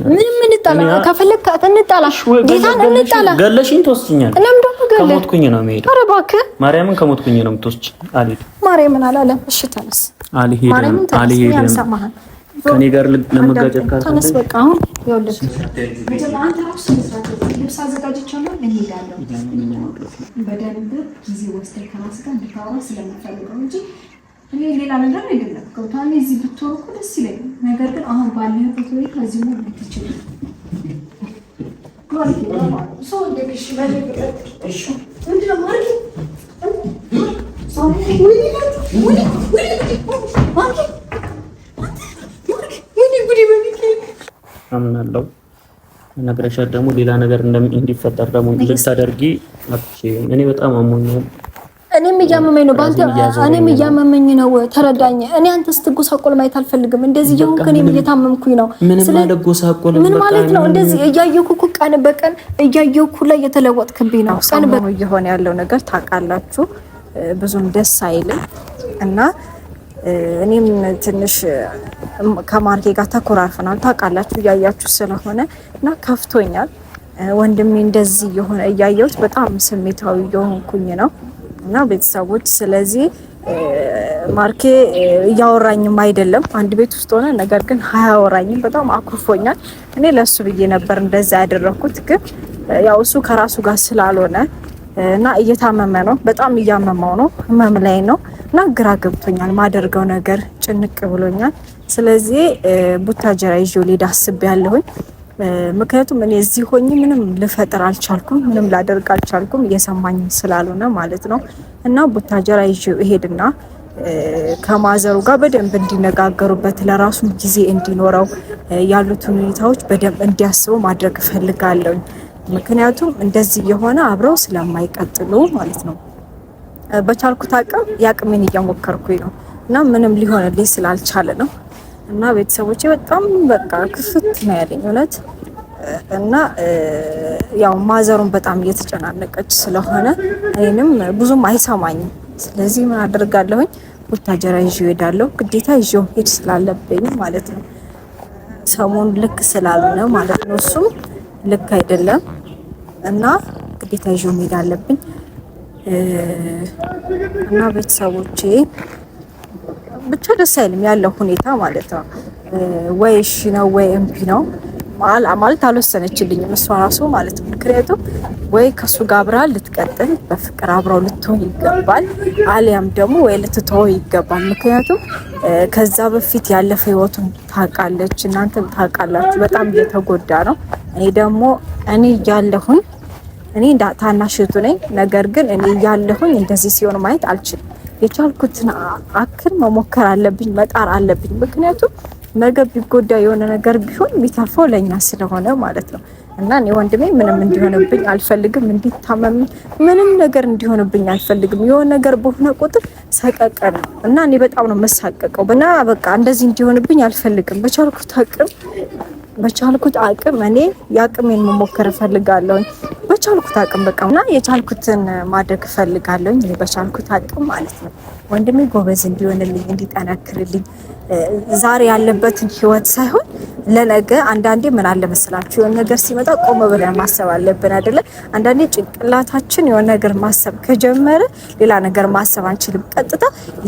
ምንም እንጣላ ከፈለክ እንጣላሽ ጌታን እንጣላ ገለሽኝ ተወስኛለሽ ለምን ደግሞ ገለ ከሞትኩኝ ነው የምሄደው ኧረ እባክህ ማርያምን ከሞትኩኝ ነው የምትወስጂ አልሄድም ማርያምን አላለም እሺ ተነስ አልሄድም ከኔ ጋር ለመጋጨት ተነስ በቃ አሁን ይኸውልህ አንተ ራሱ ልብስ አዘጋጅቻለሁ እንሄዳለን በደንብ ጊዜ ወስደህ ከራስህ ጋር እንድታወራ ስለምፈልገው እንጂ እኔ ሌላ ነገር አይደለም ከውታኔ እዚህ ብትወር እኮ ደስ ይለኛል ነገር ግን አሁን ባለህበት ወይ ከዚህ ነው ልትችል ጓልቲ ነው ሰው እንደሽ ማለት እሺ ምንድነው ማለት አምናለሁ ነግረሻት ደግሞ ሌላ ነገር እንዲፈጠር ደግሞ ልታደርጊ አጥቼ እኔ በጣም አሞኛል እኔም እያመመኝ ነው ባንተ እኔም እያመመኝ ነው ተረዳኝ እኔ አንተ ስትጎሳቆል ማየት አልፈልግም እንደዚህ ይሁን ከኔም እየታመምኩኝ ነው ምን ማለት ነው እንደዚህ እያየኩ ቀን በቀን እያየኩ ላይ የተለወጥክብኝ ነው ቀን በቀን እየሆነ ያለው ነገር ታውቃላችሁ ብዙም ደስ አይልም እና እኔም ትንሽ ከማርኬ ጋር ተኮራርፈናል ታውቃላችሁ እያያችሁ ስለሆነ እና ከፍቶኛል ወንድሜ እንደዚህ የሆነ እያየሁት በጣም ስሜታዊ የሆንኩኝ ነው እና ቤተሰቦች ስለዚህ ማርኬ እያወራኝም አይደለም አንድ ቤት ውስጥ ሆነ ነገር ግን አያወራኝም በጣም አኩርፎኛል እኔ ለሱ ብዬ ነበር እንደዛ ያደረኩት ግን ያው እሱ ከራሱ ጋር ስላልሆነ እና እየታመመ ነው በጣም እያመመው ነው ህመም ላይ ነው እና ግራ ገብቶኛል ማደርገው ነገር ጭንቅ ብሎኛል ስለዚህ ቡታጀራ ይዤው ልሄድ አስቤያለሁኝ ምክንያቱም እኔ እዚህ ሆኜ ምንም ልፈጥር አልቻልኩም ምንም ላደርግ አልቻልኩም እየሰማኝ ስላልሆነ ማለት ነው እና ቡታጀራ ይዤው እሄድና ከማዘሩ ጋር በደንብ እንዲነጋገሩበት ለራሱ ጊዜ እንዲኖረው ያሉትን ሁኔታዎች በደንብ እንዲያስበው ማድረግ እፈልጋለሁ ምክንያቱም እንደዚህ የሆነ አብረው ስለማይቀጥሉ ማለት ነው በቻልኩት አቅም ያቅሜን እየሞከርኩኝ ነው እና ምንም ሊሆንልኝ ስላልቻለ ነው እና ቤተሰቦቼ በጣም በቃ ክፍት ነው ያለኝ እውነት እና ያው ማዘሩን በጣም እየተጨናነቀች ስለሆነ እኔንም ብዙም አይሰማኝም ስለዚህ ምን አደርጋለሁኝ ቡታጀራ ይዤው እሄዳለሁ ግዴታ ይዤው ሄድ ስላለብኝ ማለት ነው ሰሞኑን ልክ ስላልሆነ ማለት ነው እሱም ልክ አይደለም እና ግዴታ ይዤው መሄድ አለብኝ እና ቤተሰቦቼ ብቻ ደስ አይልም ያለው ሁኔታ ማለት ነው ወይ እሺ ነው ወይ እምቢ ነው ማለት አልወሰነችልኝም እሷ ራሱ ማለት ነው ምክንያቱም ወይ ከሱ ጋር አብራ ልትቀጥል በፍቅር አብረው ልትሆን ይገባል አሊያም ደግሞ ወይ ልትተው ይገባል ምክንያቱም ከዛ በፊት ያለፈ ህይወቱን ታውቃለች እናንተም ታውቃላችሁ በጣም እየተጎዳ ነው እኔ ያለሁኝ እኔ ታናሽቱ ነኝ ነገር ግን እኔ ያለሁኝ እንደዚህ ሲሆን ማየት አልችልም የቻልኩትን አክል መሞከር አለብኝ መጣር አለብኝ ምክንያቱም ነገ ቢጎዳ የሆነ ነገር ቢሆን ቢተርፈው ለኛ ስለሆነ ማለት ነው እና እኔ ወንድሜ ምንም እንዲሆንብኝ አልፈልግም እንዲታመም ምንም ነገር እንዲሆንብኝ አልፈልግም የሆነ ነገር በሆነ ቁጥር ሰቀቀን እና እኔ በጣም ነው መሳቀቀው እና በቃ እንደዚህ እንዲሆንብኝ አልፈልግም በቻልኩት አቅም እኔ ያቅሜን መሞከር ፈልጋለሁ በቻልኩት አቅም በቃና የቻልኩትን ማድረግ ፈልጋለሁ እኔ በቻልኩት አቅም ማለት ነው ወንድሜ ጎበዝ እንዲሆንልኝ እንዲጠናክርልኝ ዛሬ ያለበትን ህይወት ሳይሆን ለነገ አንዳንዴ ምን አለ መሰላችሁ የሆነ ነገር ሲመጣ ቆም ብለን ማሰብ አለብን አይደለ አንዳንዴ ጭንቅላታችን የሆነ ነገር ማሰብ ከጀመረ ሌላ ነገር ማሰብ አንችልም ቀጥታ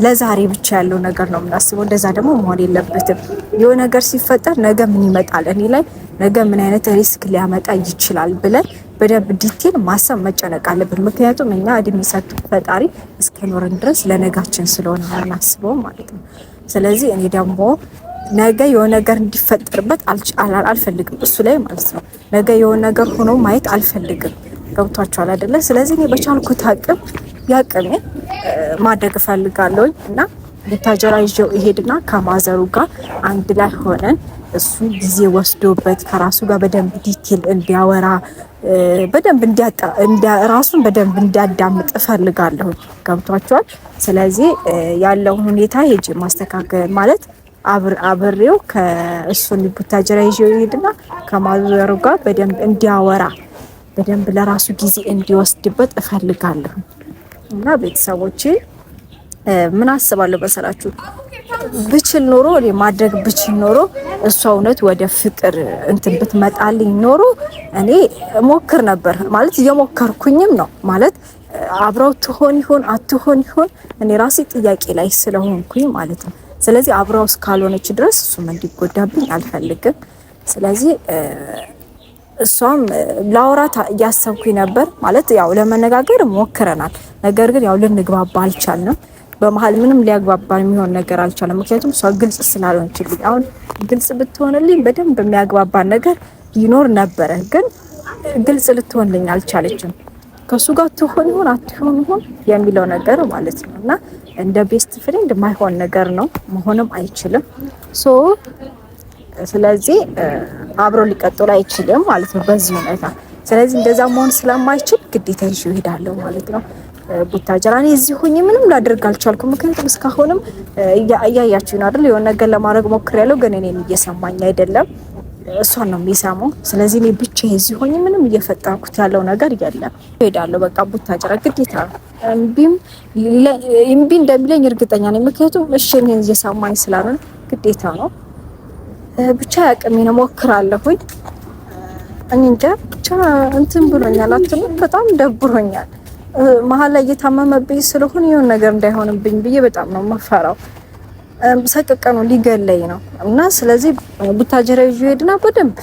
ለዛሬ ብቻ ያለው ነገር ነው የምናስበው እንደዛ ደግሞ መሆን የለበትም የሆነ ነገር ሲፈጠር ነገ ምን ይመጣል እኔ ላይ ነገ ምን አይነት ሪስክ ሊያመጣ ይችላል ብለን በደንብ ዲቴል ማሰብ መጨነቅ አለብን ምክንያቱም እኛ እድሜ ሰጥቶ ፈጣሪ እስከኖርን ድረስ ለነጋችን ስለሆነ እናስበው ማለት ነው ስለዚህ እኔ ደግሞ ነገ የሆነ ነገር እንዲፈጠርበት አልፈልግም እሱ ላይ ማለት ነው ነገ የሆነ ነገር ሆኖ ማየት አልፈልግም ገብቷችኋል አይደለ ስለዚህ እኔ በቻልኩት አቅም ያቅሜ ማድረግ ፈልጋለሁ እና ቡታጀራ ይዤው እሄድና ከማዘሩ ጋር አንድ ላይ ሆነን እሱ ጊዜ ወስዶበት ከራሱ ጋር በደንብ ዲቴል እንዲያወራ በደንብ ራሱን በደንብ እንዲያዳምጥ ፈልጋለሁ ገብቷችኋል ስለዚህ ያለው ሁኔታ ሄጄ ማስተካከል ማለት አብሬው ከእሱን ቡታጀራ ይዤው እሄድና ከማዘሩ ጋር በደንብ እንዲያወራ በደንብ ለራሱ ጊዜ እንዲወስድበት እፈልጋለሁ እና ቤተሰቦቼ ምን አስባለሁ መሰላችሁ ብችል ኖሮ እኔ ማድረግ ብችል ኖሮ እሷ እውነት ወደ ፍቅር እንትን ብትመጣልኝ ኖሮ እኔ ሞክር ነበር ማለት እየሞከርኩኝም ነው ማለት አብረው ትሆን ይሆን አትሆን ይሆን እኔ ራሴ ጥያቄ ላይ ስለሆንኩኝ ማለት ነው። ስለዚህ አብረው እስካልሆነች ድረስ እሱም እንዲጎዳብኝ አልፈልግም። ስለዚህ እሷም ላውራት እያሰብኩኝ ነበር ማለት ያው ለመነጋገር ሞክረናል። ነገር ግን ያው ልንግባባ አልቻልንም። በመሀል ምንም ሊያግባባ የሚሆን ነገር አልቻለም። ምክንያቱም እሷ ግልጽ ስላልሆነችልኝ፣ አሁን ግልጽ ብትሆንልኝ በደንብ የሚያግባባን ነገር ይኖር ነበረ። ግን ግልጽ ልትሆንልኝ አልቻለችም። ከሱ ጋር ትሆን ይሆን አትሆን ይሆን የሚለው ነገር ማለት ነው። እና እንደ ቤስት ፍሬንድ ማይሆን ነገር ነው፣ መሆንም አይችልም። ስለዚህ አብሮ ሊቀጥሉ አይችልም ማለት ነው በዚህ ሁኔታ። ስለዚህ እንደዛ መሆን ስለማይችል ግዴታ ይዤ እሄዳለሁ ማለት ነው ቡታጀራ። እኔ እዚህ ሆኜ ምንም ላደርግ አልቻልኩም። ምክንያቱም እስካሁንም እያያችሁ ነው አይደል? የሆነ ነገር ለማድረግ ሞክሬያለሁ፣ ግን እኔን እየሰማኝ አይደለም፣ እሷን ነው የሚሰማው። ስለዚህ እኔ ብቻዬን እዚህ ሆኜ ምንም እየፈጠርኩት ያለው ነገር የለም። እሄዳለሁ በቃ ቡታጀራ ግዴታ። እምቢ እንደሚለኝ እርግጠኛ ነኝ። ምክንያቱም እሺ እኔን እየሰማኝ ስላልሆነ ግዴታ ነው። ብቻ ያቅሜን እሞክራለሁኝ። እኔ እንጃ ብቻ እንትን ብሎኛል፣ አትሉም? በጣም ደብሮኛል። መሀል ላይ እየታመመብኝ ስለሆነ የሆነ ነገር እንዳይሆንብኝ ብዬ በጣም ነው የምፈራው። ሰቀቀኑ ሊገለኝ ነው እና ስለዚህ ቡታጀራ ይዤ ሄድና በደንብ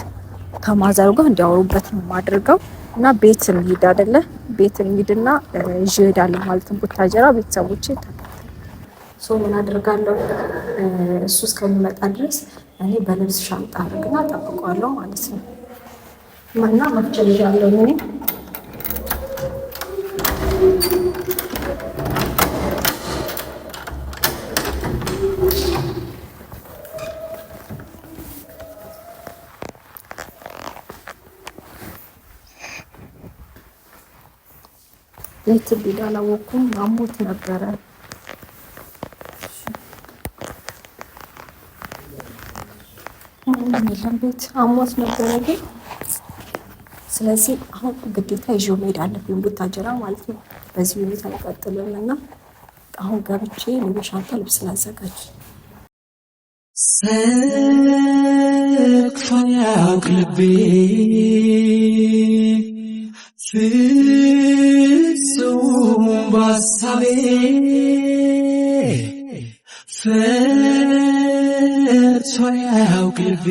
ከማዘሩ ጋር እንዲያወሩበት ነው የማደርገው። እና ቤት እንሂድ አይደለ? ቤት እንሂድና ይዤ ሄዳለሁ ማለት ነው ቡታጀራ። ቤተሰቦቼ ምን አደርጋለሁ እሱ እስከሚመጣ ድረስ እኔ በልብስ ሻንጣ አድርግና ጠብቀዋለሁ ማለት ነው። እና መፍጨል ይዣለሁ እኔ የት ቢዳ አላወኩም። አሞት ነበረ የለም ቤት አሞት ነበረ ግን ስለዚህ አሁን ግዴታ ይዤው መሄድ አለብኝ ቡታጀራ ማለት ነው። በዚህ ሁኔታ አይቀጥልም እና አሁን ገብቼ ለሻንጣ ልብስ ላዘጋጅ። ሰክፎ ያውቅ ልቤ ፍጹም ባሳቤ ፈርቶ ያውቅ ልቤ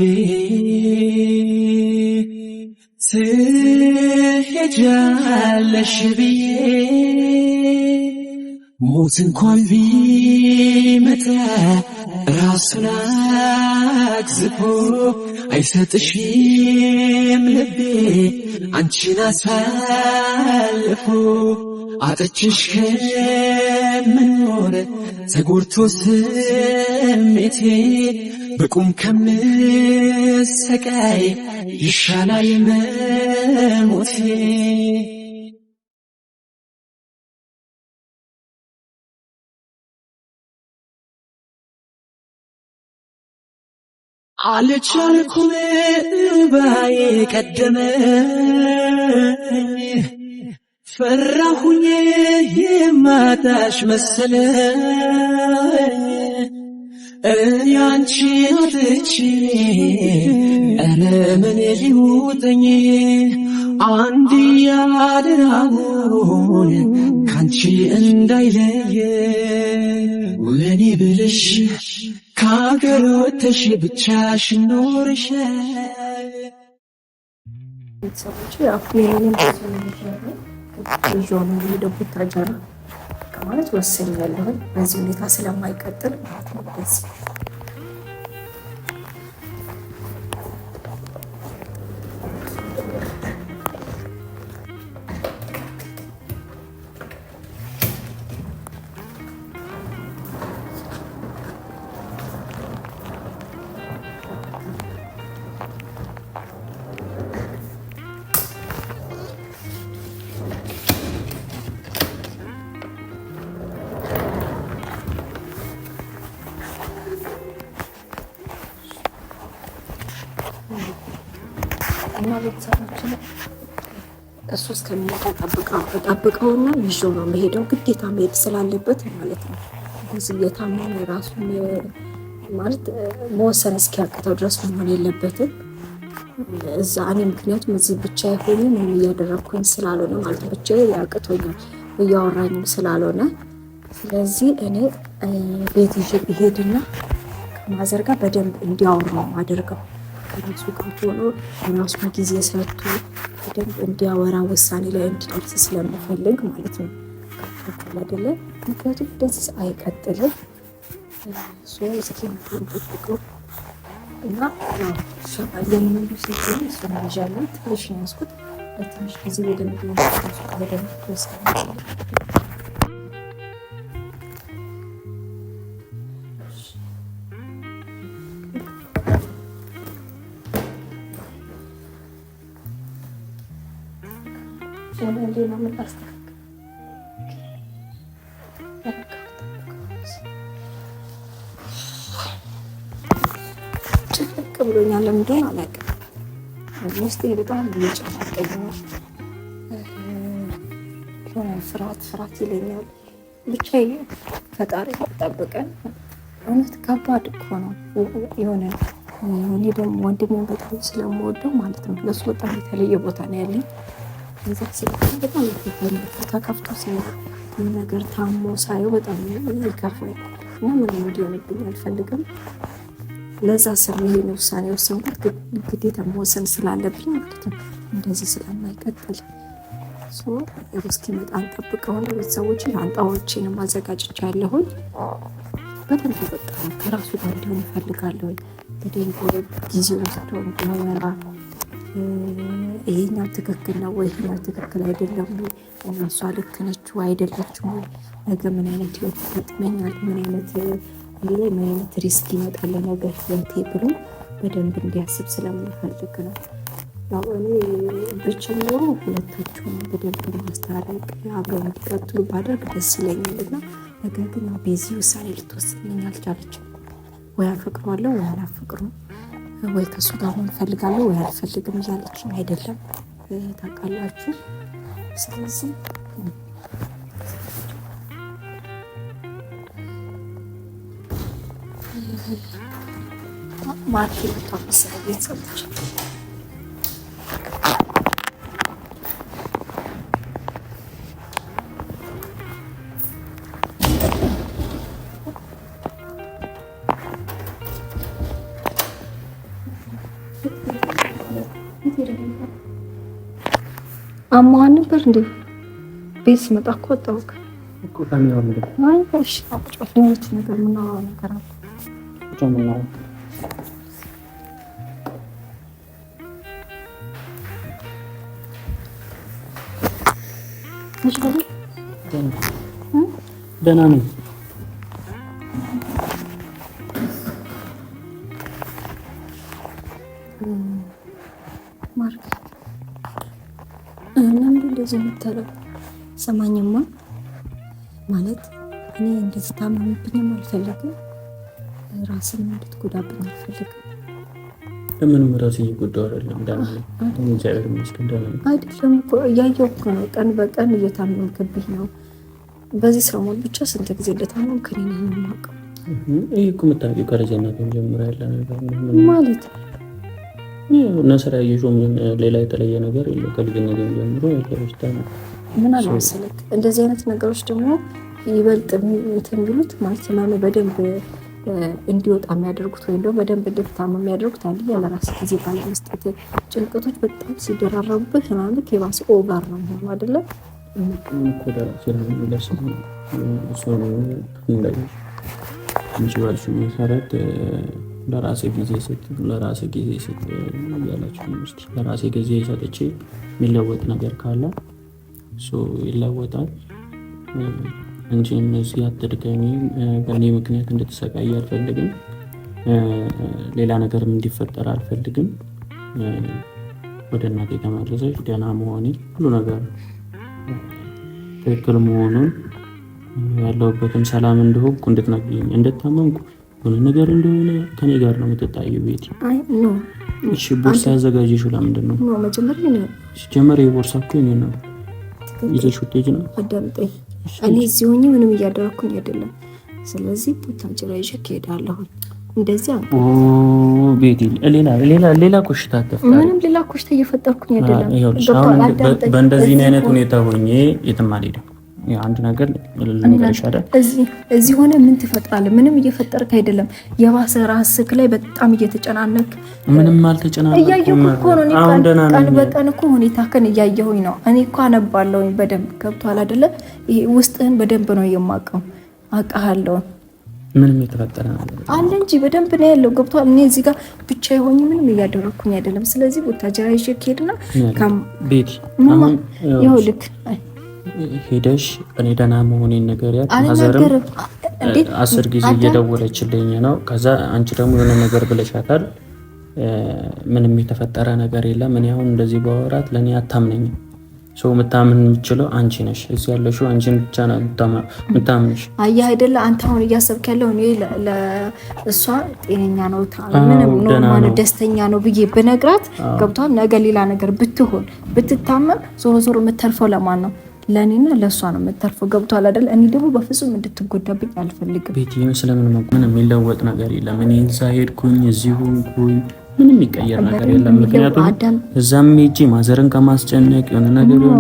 ትሄጃለሽ ብዬ ሞት እንኳን ቢመጣ ራሱን አግዝፎ አይሰጥሽም ልቤ አንቺን አሳልፎ አጥችሽ ከምኖር ተጎድቶ ስሜቴ በቁም ከምሰቃይ ይሻላል መሞቴ። አልቻልኩም ባዬ ቀደመኝ ፈራሁኝ የማጣሽ መሰለኝ እኔ አንቺን አጥቼ ኧረ ምን ሊውጠኝ አንድያ አደራውን ካንቺ እንዳይለየ ወኔ ብልሽ ከአገር ወጥተሽ ብቻሽን ኖረሽ ቤተሰቦች አፍኔን ይዞን ወደ ቡታጀራ ማለት ወሰኛለሁ። በዚህ ሁኔታ ስለማይቀጥል ማለት ነው። እና ቤተሰቦችን እሱ እስከሚመጣ ጠብቀውና ይዤው ነው የምሄደው። ግዴታ መሄድ ስላለበት ማለት ነው። እዚህ እየታመመ ራሱን ማለት መወሰን እስኪያቅተው ድረስ መሆን የለበትም እዛ እኔ ምክንያቱም እዚህ ብቻ ሆኜ ምን እያደረኩኝ ስላልሆነ ማለት ብቻ ያቅቶኛል እያወራኝም ስላልሆነ ስለዚህ እኔ ቤት ይዤ ብሄድና ከማዘር ጋር በደንብ እንዲያወራው አድርገው ከራሱ ጋር ሆኖ ራሱ ጊዜ ሰጥቶ በደንብ እንዲያወራ ውሳኔ ላይ እንዲደርስ ስለምፈልግ ማለት ነው። አይደለ ምክንያቱም እንደዚህ አይቀጥልም። እስኪ ጠብቀው እና የምንሉ ሲሆን እሱን ይዣለን ትንሽ ነው ያዝኩት ለትንሽ ጊዜ በደንብ ሌላ ምን ጭቅቅ ብሎኛል። ለምን እንደሆነ አላውቅም። ውስጤ በጣም እየጨነቀኝ ነው። ፍርሃት ይለኛል። ብቻ ፈጣሪ ጠብቀን። እውነት ከባድ እኮ ነው የሆነ እኔ ደግሞ ወንድሜን በጣም ስለምወደው ማለት ነው ለሱ በጣም የተለየ ቦታ ነው ያለኝ። እዛ ስለሆነ በጣም ተከፍቶ ሲሆን ነገር ታሞ ሳየው በጣም ይከፋኝ እና ምንም እንዲሆንብኝ አልፈልግም። ለዛ ስር ይሄን ውሳኔ ወሰንኩት። ግዴታ መወሰን ስላለብኝ ማለት ነው እንደዚህ ስለማይቀጥል እስኪመጣ እንጠብቀው። ቤተሰቦች ሻንጣዎቼንም አዘጋጅቻለሁኝ። በደንብ በቃ ከራሱ ጋር እንዲሆን እፈልጋለሁ። በደንብ ጊዜ ወስዶ እንዲያወራ ይሄኛው ትክክል ነው ወይ ይሄኛው ትክክል አይደለም ወይ እሷ ልክ ነች ወይ አይደለችም ወይ ነገ ምን አይነት ህይወት ይገጥመኛል ምን አይነት ሪስክ ይመጣል ነገር ህይወቴ ብሎ በደንብ እንዲያስብ ስለምፈልግ ነው። ያው እኔ ብቻ ሁለታቸውን በደንብ ማስታረቅ አብረው እንዲቀጥሉ ባደርግ ደስ ይለኛል እና ነገር ግን በዚህ ውሳኔ ልትወስንልኝ አልቻለችም። ወይ አፈቅረዋለሁ ወይ አላፈቅረውም ወይ ከሱ ጋር ሆን እፈልጋለሁ ወይ አልፈልግም እያለችኝ አይደለም ታውቃላችሁ። ስለዚህ ማርኬት ተወሰነ ቤተሰቦች አማን ነበር እንዴ? ቤት ስመጣ እኮ ወጣሁክ እኮ ታሚያው እንዴ? አይ እሺ አጥፋት ነገር ምን ነገር አለ ጀምናው ደህና ነኝ። ማርክ ለምን እንደዚህ የምትለው ሰማኝማ ማለት እኔ እንደዚህ ታማምብኝም አልፈልግም፣ ራስን እንድትጎዳብኝ አልፈልግም። ለምንም ራሴ እየጎዳሁ አይደለም አይደለም እኮ እያየሁ እኮ ነው። ቀን በቀን እየታመምክብኝ ነው። በዚህ ሰሞን ብቻ ስንት ጊዜ እንደታመምክ እኔ ነኝ የማውቀው። ይሄ እኮ የምታውቂው ከልጅነት ጀምሮ ያለ ነገር ነው ማለት ነስራ ያየሽው ሌላ የተለየ ነገር የለም። ከልጅነት ጀምሮ ያለ በሽታ ነው። ምን አለ መሰለክ እንደዚህ አይነት ነገሮች ደግሞ ይበልጥ እንትን ቢሉት ማለት ነው በደንብ እንዲወጣ የሚያደርጉት ወይም ደግሞ በደንብ እንድትታመም የሚያደርጉት አንድ ለራስ ጊዜ ባለመስጠት ጭንቀቶች በጣም ሲደራረቡብህ ማለት የባሰ ኦቨር ነው የሚሆነው አይደለ? ለራሴ ጊዜ ሰጥቼ የሚለወጥ ነገር ካለ ይለወጣል እንጂ እነዚህ አትድገሚ በእኔ ምክንያት እንድትሰቃይ አልፈልግም። ሌላ ነገርም እንዲፈጠር አልፈልግም። ወደ እናቴ ተመለሰች ደህና መሆኔ ሁሉ ነገር ትክክል መሆኑን ያለሁበትም ሰላም እንደሆንኩ እንድትነግሪኝ እንደታመምኩ ሆነ ነገር እንደሆነ ከኔ ጋር ነው የምትጣየው ቤት። አይ ኖ እሺ ቦርሳ ያዘጋጀሽው ለምንድን ነው? መጀመሪያ የቦርሳ እኮ የእኔ ነው። ይዘሽ ውጤጅ ነው አዳምጠኝ። እኔ እዚህ ሆኜ ምንም እያደረኩኝ አይደለም። ስለዚህ ቡታጅራ ይዤ እሄዳለሁ እንደዚህ ቤቲ ሌላ ኮሽታ ተፈጠረ። ምንም ሌላ ኮሽታ እየፈጠርኩኝ አይደለም። በእንደዚህ አይነት ሁኔታ ሆኜ የትም አልሄድም። አንድ ነገር ልንገርሽ አይደል፣ እዚህ ሆነ ምን ትፈጥራለህ? ምንም እየፈጠርክ አይደለም። የባሰ ራስክ ላይ በጣም እየተጨናነክ። ምንም አልተጨናነኩም። እያየሁህ እኮ ነው። ቀን በቀን እኮ ሁኔታህን እያየሁኝ ነው። እኔ እኮ አነባለሁኝ በደንብ ገብቶሃል አይደለ? ይሄ ውስጥህን በደንብ ነው የማውቀው። አውቃለሁ። ምንም የተፈጠረ ነገር አለ እንጂ በደንብ ነው ያለው። ገብቶሃል? እኔ እዚህ ጋር ብቻ የሆኝ ምንም እያደረኩኝ አይደለም። ስለዚህ ቡታጀራ ይዤ ከሄድና ቤቲ አሁን ይኸውልህ ሄደሽ እኔ ደህና መሆኔን ነገር ማዘርም 10 ጊዜ እየደወለችልኝ ነው። ከዛ አንቺ ደግሞ የሆነ ነገር ብለሻታል። ምንም የተፈጠረ ነገር የለም። እኔ አሁን እንደዚህ ባወራት ለእኔ አታምነኝም። ሰው የምታምን የምችለው አንቺ ነሽ። እዚህ ያለሽው አንቺን ብቻ ነው የምታምንሽ። አየህ አይደለ? አንተ አሁን እያሰብክ ያለው እኔ ለእሷ ጤነኛ ነው ምንም ኖርማል ደስተኛ ነው ብዬ ብነግራት ገብቷል። ነገ ሌላ ነገር ብትሆን ብትታመም ዞሮ ዞሮ የምተርፈው ለማን ነው? ለእኔና ለእሷ ነው የምተርፈው። ገብቷል አይደል? እኔ ደግሞ በፍጹም እንድትጎዳብኝ አልፈልግም። ቤቲ ስለምን ምንም የሚለወጥ ነገር የለም። እኔ እዛ ሄድኩኝ እዚሁ ሆንኩኝ ምንም የሚቀየር ነገር የለም። ምክንያቱም እዛም ሄጄ ማዘርን ከማስጨነቅ የሆነ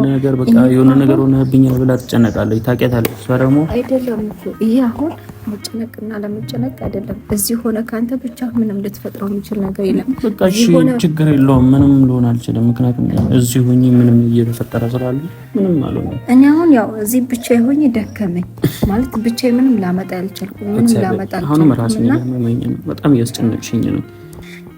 ነገር በቃ የሆነ ነገር ሆነብኛል ብላ ትጨነቃለች። ታውቂያታለሽ። እሷ ደግሞ አይደለም እኮ ይሄ አሁን መጨነቅና ለመጨነቅ አይደለም። እዚህ ሆነ ካንተ ብቻ ምንም ልትፈጥረው የሚችል ነገር የለም። በቃ እሺ ችግር የለውም። ምንም ልሆን አልችልም። ምክንያቱም እዚህ ሆኜ ምንም እየተፈጠረ ስላለ ምንም አልሆነም። እኔ አሁን ያው እዚህ ብቻ ሆኜ ደከመኝ ማለት ብቻ ምንም ላመጣ ያልቻልኩ ምንም ላመጣ አሁንም ራሴን ያመመኝ ነው። በጣም እያስጨነቅሽኝ ነው።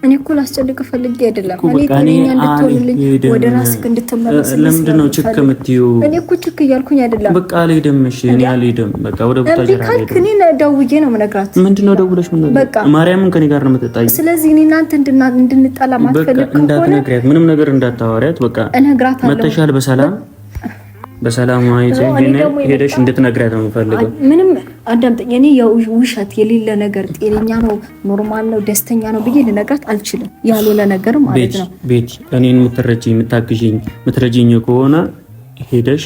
እኔ እኮ ላስጨንቅ ፈልጌ አይደለም። እኔ ጤነኛ እንድትሆንልኝ ወደ ራስህ እንድትመለስ። ለምንድን ነው ችክ የምትይው? እኔ እኮ ችክ እያልኩኝ አይደለም። በቃ አልሄድም። እሺ እኔ አልሄድም። በቃ ወደ ቡታጀራ አልሄድም። እኔ ደውዬ ነው የምነግራት። ምንድን ነው ደውለሽ ምን ነገር? ማርያምን ከኔ ጋር ነው የምትጣይ። ስለዚህ እኔ እናንተ እንድንጣላ ማትፈልግ ከሆነ እንዳትነግሪያት፣ ምንም ነገር እንዳታወሪያት። በቃ እነግራታለሁ። መተሻል በሰላም ሄደሽ እንድትነግሪያት ነው የምፈልገው። ምንም አዳምጠኝ። እኔ ውሸት የሌለ ነገር ጤነኛ ነው ኖርማል ነው ደስተኛ ነው ብዬ ልነግራት አልችልም። ያልሆነ ነገር ማለት ነው። ቤቲ እኔን የምትረጂኝ ከሆነ ሄደሽ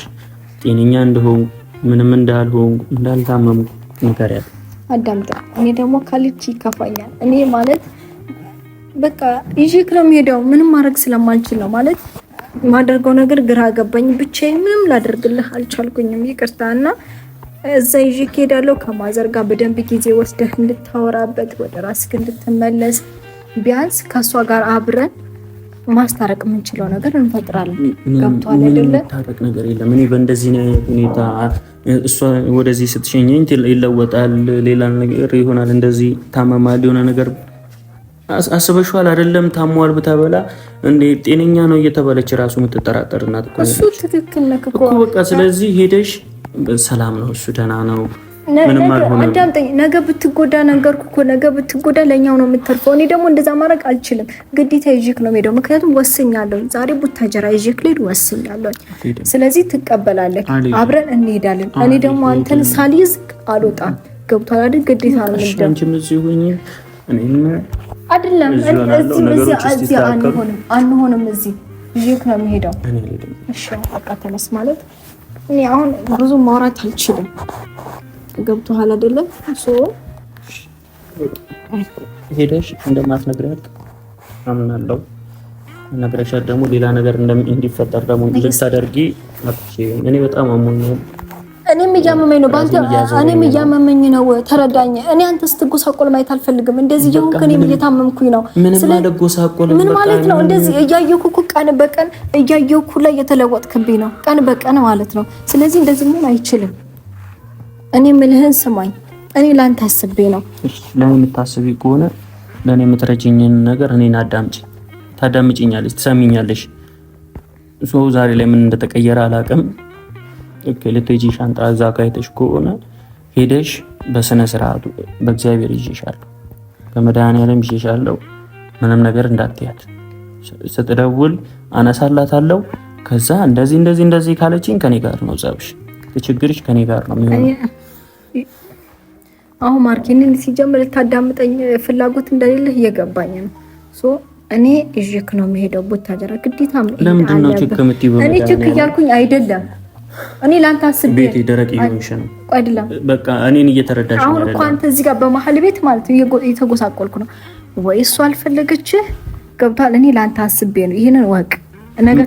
ጤነኛ እንደሆን ምንም እንዳልታመምኩ ንገሪያት። አዳምጠኝ። እኔ ደግሞ ካልቺ ይከፋኛል። እኔ ማለት በቃ ይዤክ ነው የምሄደው። ምንም ማድረግ ስለማልችል ነው ማለት ማደርገው ነገር ግራ ገባኝ። ብቻዬን ምንም ላደርግልህ አልቻልኩኝም። ይቅርታና እዛ ይዤ እሄዳለሁ። ከማዘር ጋር በደንብ ጊዜ ወስደህ እንድታወራበት ወደ ራስህ እንድትመለስ ቢያንስ ከሷ ጋር አብረን ማስታረቅ የምንችለው ነገር እንፈጥራለን። ገብቷል አይደለ? ታረቅ ነገር የለም። እኔ በእንደዚህ ሁኔታ እሷ ወደዚህ ስትሸኘኝ ይለወጣል፣ ሌላ ነገር ይሆናል፣ እንደዚህ ታመማል፣ የሆነ ነገር አስበሽዋል አይደለም? ታሟል ብታበላ እንዴ ጤነኛ ነው እየተባለች ራሱ የምትጠራጠር እናት እኮ እሱ ትክክል ነህ እኮ በቃ ስለዚህ ሄደሽ ሰላም ነው እሱ ደህና ነው ምንም አልሆነም። አዳምጠኝ። ነገ ብትጎዳ ነገርኩ እኮ ነገ ብትጎዳ ለኛው ነው የምትተርፈው። እኔ ደግሞ እንደዛ ማድረግ አልችልም። ግዴታ ይዤክ ነው የምሄደው። ምክንያቱም ወስኛለሁ። ዛሬ ቡታጀራ ይዤክ ልሄድ ወስኛለሁ። ስለዚህ ትቀበላለህ፣ አብረን እንሄዳለን። እኔ ደግሞ አንተን ሳልይዝ አልወጣም። ገብቶሃል አይደል? ግዴታ ነው የምሄደው። አንቺም እዚህ ሆኜ እኔም አይደለም እዚህ አንሆንም። እዚህ ይዤክ ነው የምሄደው። እሺ በቃ ተነስ ማለት እኔ አሁን ብዙ ማውራት አልችልም። ገብቶሃል አይደለም? ሄደሽ እንደማትነግሪያት አምናለሁ። ነግረሻት ደግሞ ሌላ ነገር እንዲፈጠር ደግሞ ልታደርጊ እኔ በጣም አሞኛል። እኔም እያመመኝ ነው ባንተ እኔም እያመመኝ ነው። ተረዳኝ። እኔ አንተ ስትጎሳቆል ማየት አልፈልግም። እንደዚህ የሆንክ እኔም እየታመምኩኝ ነው። ምን ማለት ነው? እንደዚህ እያየኩ እኮ ቀን በቀን እያየኩ ላይ የተለወጥክብኝ ነው ቀን በቀን ማለት ነው። ስለዚህ እንደዚህ ምን አይችልም። እኔ ምልህን ስማኝ። እኔ ላንተ አስቤ ነው። ለኔ የምታስቢ ከሆነ ለኔ የምትረጂኝን ነገር እኔን አዳምጪ። ታዳምጪኛለሽ፣ ትሰሚኛለሽ። ሶ ዛሬ ላይ ምን እንደተቀየረ አላውቅም። ልትሄጂ ሻንጣ እዛ ካይተሽ ከሆነ ሄደሽ በስነ ስርዓቱ በእግዚአብሔር ይዤሻለሁ፣ በመድኃኒዓለም ይዤሻለሁ። ምንም ነገር እንዳትያት። ስትደውል አነሳላታለሁ። ከዛ እንደዚህ ካለችኝ ከኔ ጋር ነው ጸብሽ፣ ችግርሽ ከኔ ጋር ነው የሚሆነው። አሁን ማርኬንን ሲጀምር ልታዳምጠኝ ፍላጎት እንደሌለህ እየገባኝ ነው። ሶ እኔ ይዤክ ነው የምሄደው ቡታጀራ ግዴታ። ለምንድን ነው ችክ የምትይው? እኔ ችክ እያልኩኝ አይደለም እኔ ላንተ አስቤ ቤት ደረቅ ይሆንሽ ነው አይደለም። በቃ እኔን እየተረዳሽ ነው አይደል? አሁን እኮ አንተ እዚህ ጋር በመሀል ቤት ማለት ነው የተጎሳቆልኩ ነው ወይ እሱ አልፈለገችህ ገብቷል። እኔ ላንተ አስቤ ነው። ይሄንን ወቅ ነገር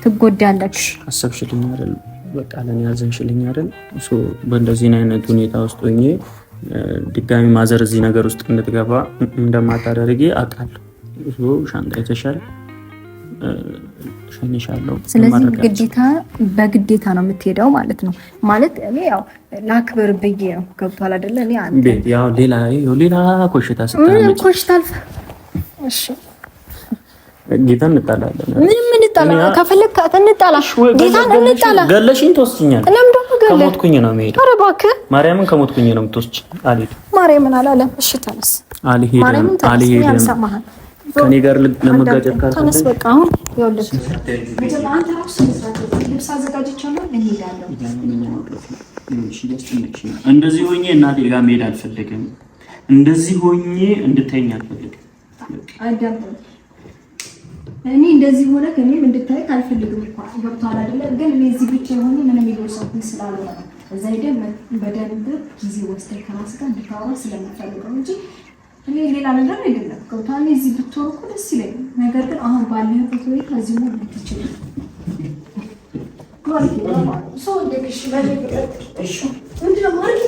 ትጎዳለሽ። አሰብሽልኝ አይደል? በቃ ለኔ ያዘንሽልኝ አይደል? እሱ በእንደዚህ አይነት ሁኔታ ውስጥ ሆኜ ድጋሚ ማዘር እዚህ ነገር ውስጥ እንድትገባ እንደማታደርጊ አውቃለሁ። እሱ ሻንጣ ይተሻል ሸኝሻለሁ። ስለዚህ በግዴታ ነው የምትሄደው ማለት ነው። ማለት እኔ ያው ላክብር ብዬ ነው ገብቷል አይደለ? እኔ አንተ ቤት ያው ሌላ ኮሽታ ስታመጪ ምን ኮሽታ አልፈ እሺ ጌታ እንጣላለን። ምንም እንጣላ ከፈለክ እንጣላሽ ጌታን እንጣላ። ገለሽኝ ትወስጂኛለሽ። ለምን ደግሞ ገለ ከሞትኩኝ ነው የምሄደው። ኧረ እባክህ ማርያምን ከሞትኩኝ ነው የምትወስጂ። አልሄድም። ማርያምን አላለም። እሺ ተነስ። አልሄድም። ከኔ ጋር ለመጋጨት ተነስ። በቃ አሁን ይኸውልህ አንተ ራሱ ልብስ አዘጋጅቻለሁ እንሄዳለን። እንደዚህ ሆኜ እናቴ ጋር መሄድ አልፈልግም። እንደዚህ ሆኜ እንድተኛ አልፈልግም። እኔ እንደዚህ ሆነ ከኔም እንድታይ አልፈልግም እኮ ገብቷል አይደለ? ግን እኔ እዚህ ብቻ ሆኜ ምንም ይወሰንኩኝ ስላልሆነ እዛ ሄደን በደንብ ጊዜ ወስደን ከራስ ጋር እንድታወራ ስለምፈልገው እንጂ እኔ ሌላ ነገር አይደለም። ገብቷል። እዚህ ብትሆን እኮ ደስ ይለኛል። ነገር ግን አሁን ባለህበት ሁኔታ እዚህ ነው ልትችል ሰው እንደግሽ እሺ ምንድነው ማለት